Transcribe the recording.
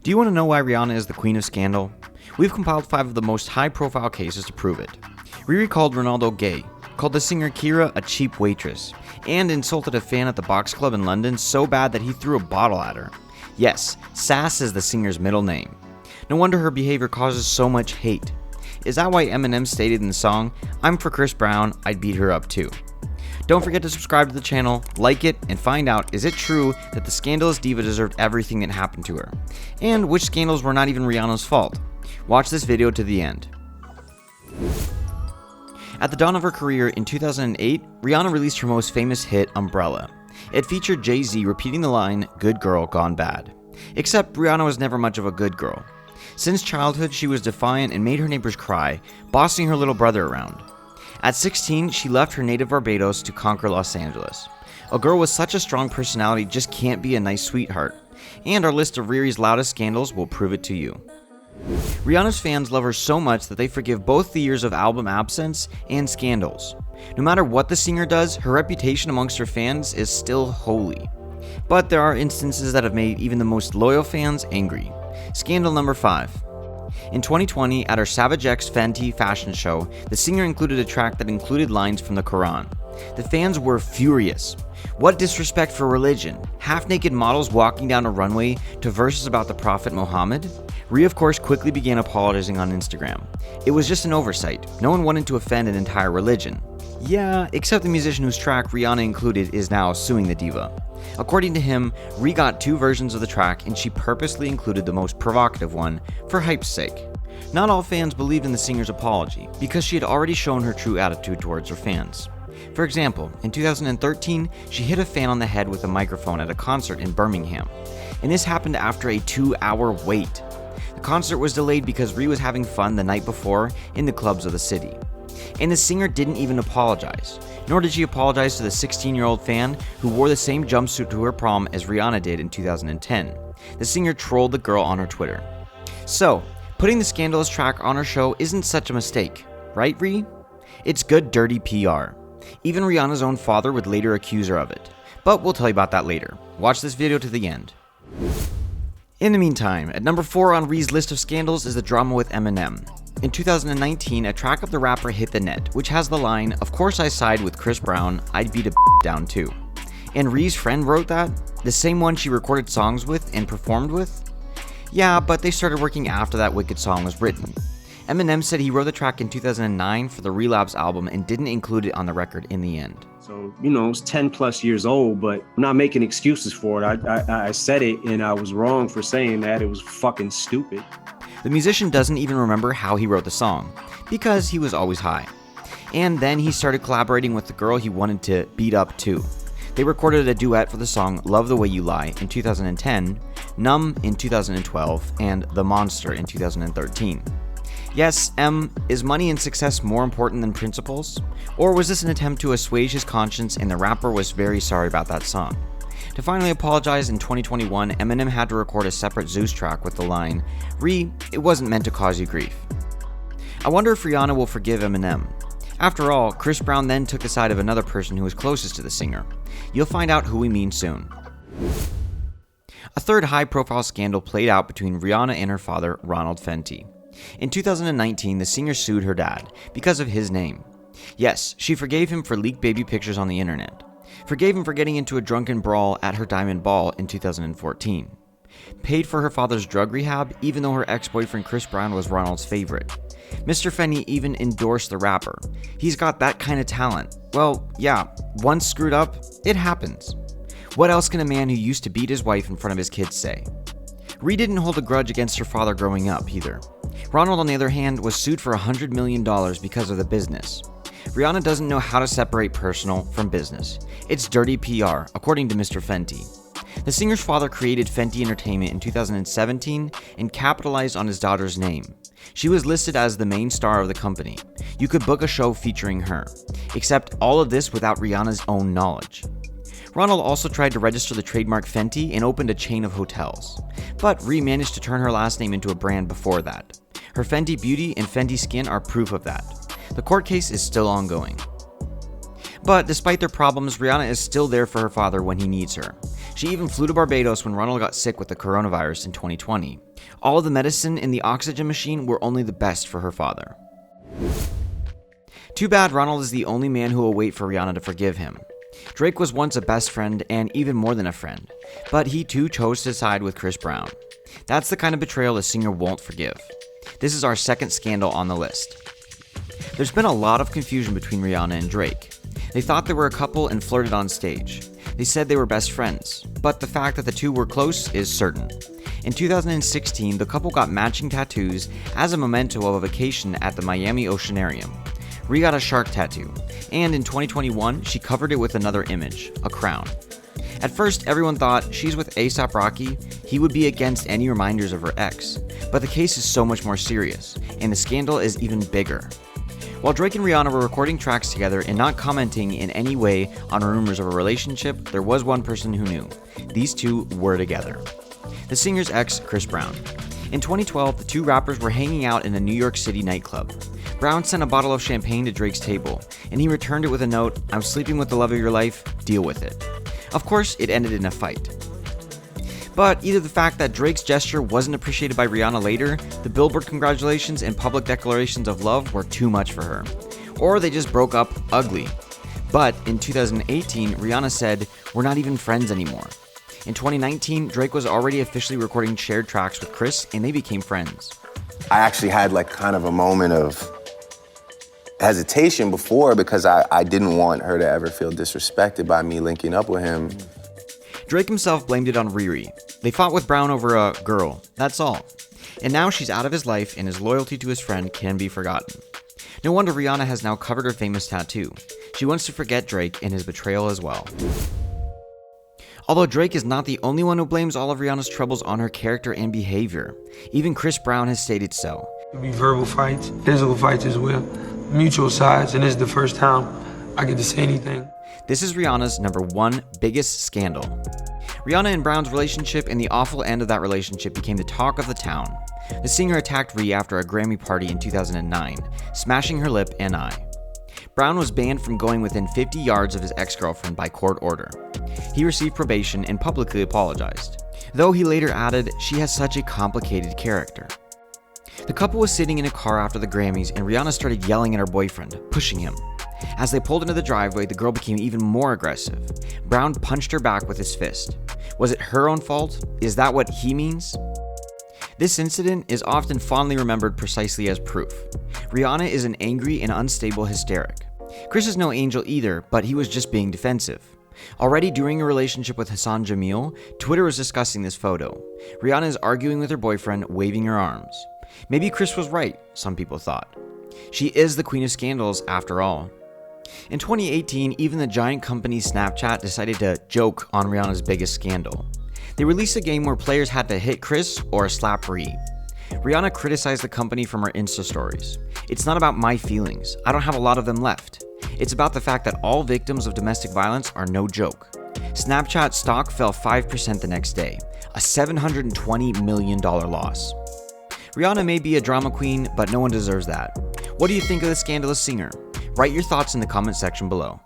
Do you want to know why Rihanna is the queen of scandal? We've compiled 5 of the most high-profile cases to prove it. Riri called Ronaldo gay, called the singer Ciara a cheap waitress, and insulted a fan at the Box Club in London so bad that he threw a bottle at her. Yes, Sass is the singer's middle name. No wonder her behavior causes so much hate. Is that why Eminem stated in the song, "I'm for Chris Brown, I'd beat her up too"? Don't forget to subscribe to the channel, like it, and find out, is it true that the scandalous diva deserved everything that happened to her? And which scandals were not even Rihanna's fault? Watch this video to the end. At the dawn of her career in 2008, Rihanna released her most famous hit, Umbrella. It featured Jay-Z repeating the line, "Good girl gone bad." Except Rihanna was never much of a good girl. Since childhood, she was defiant and made her neighbors cry, bossing her little brother around. At 16, she left her native Barbados to conquer Los Angeles. A girl with such a strong personality just can't be a nice sweetheart. And our list of Riri's loudest scandals will prove it to you. Rihanna's fans love her so much that they forgive both the years of album absence and scandals. No matter what the singer does, her reputation amongst her fans is still holy. But there are instances that have made even the most loyal fans angry. Scandal number 5. In 2020, at her Savage X Fenty fashion show, the singer included a track that included lines from the Quran. The fans were furious. What disrespect for religion? Half-naked models walking down a runway to verses about the Prophet Muhammad? Rhea, of course, quickly began apologizing on Instagram. It was just an oversight. No one wanted to offend an entire religion. Yeah, except the musician whose track Rihanna included is now suing the diva. According to him, Rhea got 2 versions of the track and she purposely included the most provocative one for hype's sake. Not all fans believed in the singer's apology because she had already shown her true attitude towards her fans. For example, in 2013, she hit a fan on the head with a microphone at a concert in Birmingham, and this happened after a 2-hour wait. The concert was delayed because Rhea was having fun the night before in the clubs of the city. And the singer didn't even apologize, nor did she apologize to the 16-year-old fan who wore the same jumpsuit to her prom as Rihanna did in 2010. The singer trolled the girl on her Twitter. So, putting the scandalous track on her show isn't such a mistake, right, Rhea? It's good dirty PR. Even Rihanna's own father would later accuse her of it. But we'll tell you about that later. Watch this video to the end. In the meantime, at number 4 on Rhea's list of scandals is the drama with Eminem. In 2019, a track of the rapper hit the net, which has the line, "Of course I side with Chris Brown, I'd beat a down too." And Rhea's friend wrote that? The same one she recorded songs with and performed with? Yeah, but they started working after that wicked song was written. Eminem said he wrote the track in 2009 for the Relapse album and didn't include it on the record in the end. So, it's 10 plus years old, but I'm not making excuses for it. I said it and I was wrong for saying that. It was fucking stupid. The musician doesn't even remember how he wrote the song, because he was always high. And then he started collaborating with the girl he wanted to beat up too. They recorded a duet for the song Love the Way You Lie in 2010, Numb in 2012, and The Monster in 2013. Yes, is money and success more important than principles? Or was this an attempt to assuage his conscience and the rapper was very sorry about that song? To finally apologize in 2021, Eminem had to record a separate Zeus track with the line, "Rhea, it wasn't meant to cause you grief." I wonder if Rihanna will forgive Eminem. After all, Chris Brown then took the side of another person who was closest to the singer. You'll find out who we mean soon. A third high-profile scandal played out between Rihanna and her father, Ronald Fenty. In 2019, the singer sued her dad because of his name. Yes, she forgave him for leaked baby pictures on the internet. Forgave him for getting into a drunken brawl at her diamond ball in 2014. Paid for her father's drug rehab even though her ex-boyfriend Chris Brown was Ronald's favorite. Mr. Fenty even endorsed the rapper. He's got that kind of talent. Well, yeah, once screwed up, it happens. What else can a man who used to beat his wife in front of his kids say? Rhea didn't hold a grudge against her father growing up either. Ronald, on the other hand, was sued for $100 million because of the business. Rihanna doesn't know how to separate personal from business. It's dirty PR, according to Mr. Fenty. The singer's father created Fenty Entertainment in 2017 and capitalized on his daughter's name. She was listed as the main star of the company. You could book a show featuring her. Except all of this without Rihanna's own knowledge. Ronald also tried to register the trademark Fenty and opened a chain of hotels. But Rhea managed to turn her last name into a brand before that. Her Fenty Beauty and Fenty Skin are proof of that. The court case is still ongoing. But despite their problems, Rihanna is still there for her father when he needs her. She even flew to Barbados when Ronald got sick with the coronavirus in 2020. All of the medicine in the oxygen machine were only the best for her father. Too bad Ronald is the only man who will wait for Rihanna to forgive him. Drake was once a best friend and even more than a friend, but he too chose to side with Chris Brown. That's the kind of betrayal the singer won't forgive. This is our second scandal on the list. There's been a lot of confusion between Rihanna and Drake. They thought they were a couple and flirted on stage. They said they were best friends, but the fact that the two were close is certain. In 2016, the couple got matching tattoos as a memento of a vacation at the Miami Oceanarium. Rhea got a shark tattoo, and in 2021, she covered it with another image, a crown. At first, everyone thought she's with A$AP Rocky, he would be against any reminders of her ex, but the case is so much more serious, and the scandal is even bigger. While Drake and Rihanna were recording tracks together and not commenting in any way on rumors of a relationship, there was one person who knew. These two were together. The singer's ex, Chris Brown. In 2012, the two rappers were hanging out in a New York City nightclub. Brown sent a bottle of champagne to Drake's table, and he returned it with a note, "I'm sleeping with the love of your life, deal with it." Of course, it ended in a fight. But either the fact that Drake's gesture wasn't appreciated by Rihanna later, the Billboard congratulations and public declarations of love were too much for her, or they just broke up ugly. But in 2018, Rihanna said, "We're not even friends anymore." In 2019, Drake was already officially recording shared tracks with Chris, and they became friends. I actually had like kind of a moment of hesitation before because I didn't want her to ever feel disrespected by me linking up with him. Drake himself blamed it on Riri. They fought with Brown over a girl, that's all. And now she's out of his life and his loyalty to his friend can be forgotten. No wonder Rihanna has now covered her famous tattoo. She wants to forget Drake and his betrayal as well. Although Drake is not the only one who blames all of Rihanna's troubles on her character and behavior. Even Chris Brown has stated so. It'll be verbal fights, physical fights as well, mutual sides, and this is the first time I get to say anything. This is Rihanna's number one biggest scandal. Rihanna and Brown's relationship and the awful end of that relationship became the talk of the town. The singer attacked Rhea after a Grammy party in 2009, smashing her lip and eye. Brown was banned from going within 50 yards of his ex-girlfriend by court order. He received probation and publicly apologized, though he later added, "She has such a complicated character." The couple was sitting in a car after the Grammys and Rihanna started yelling at her boyfriend, pushing him. As they pulled into the driveway, the girl became even more aggressive. Brown punched her back with his fist. Was it her own fault? Is that what he means? This incident is often fondly remembered precisely as proof. Rihanna is an angry and unstable hysteric. Chris is no angel either, but he was just being defensive. Already during a relationship with Hassan Jamil, Twitter was discussing this photo. Rihanna is arguing with her boyfriend, waving her arms. Maybe Chris was right, some people thought. She is the queen of scandals after all. In 2018, even the giant company Snapchat decided to joke on Rihanna's biggest scandal. They released a game where players had to hit Chris or slap Rhea. Rihanna criticized the company from her Insta stories. "It's not about my feelings. I don't have a lot of them left. It's about the fact that all victims of domestic violence are no joke." Snapchat stock fell 5% the next day, a $720 million loss. Rihanna may be a drama queen, but no one deserves that. What do you think of the scandalous singer? Write your thoughts in the comment section below.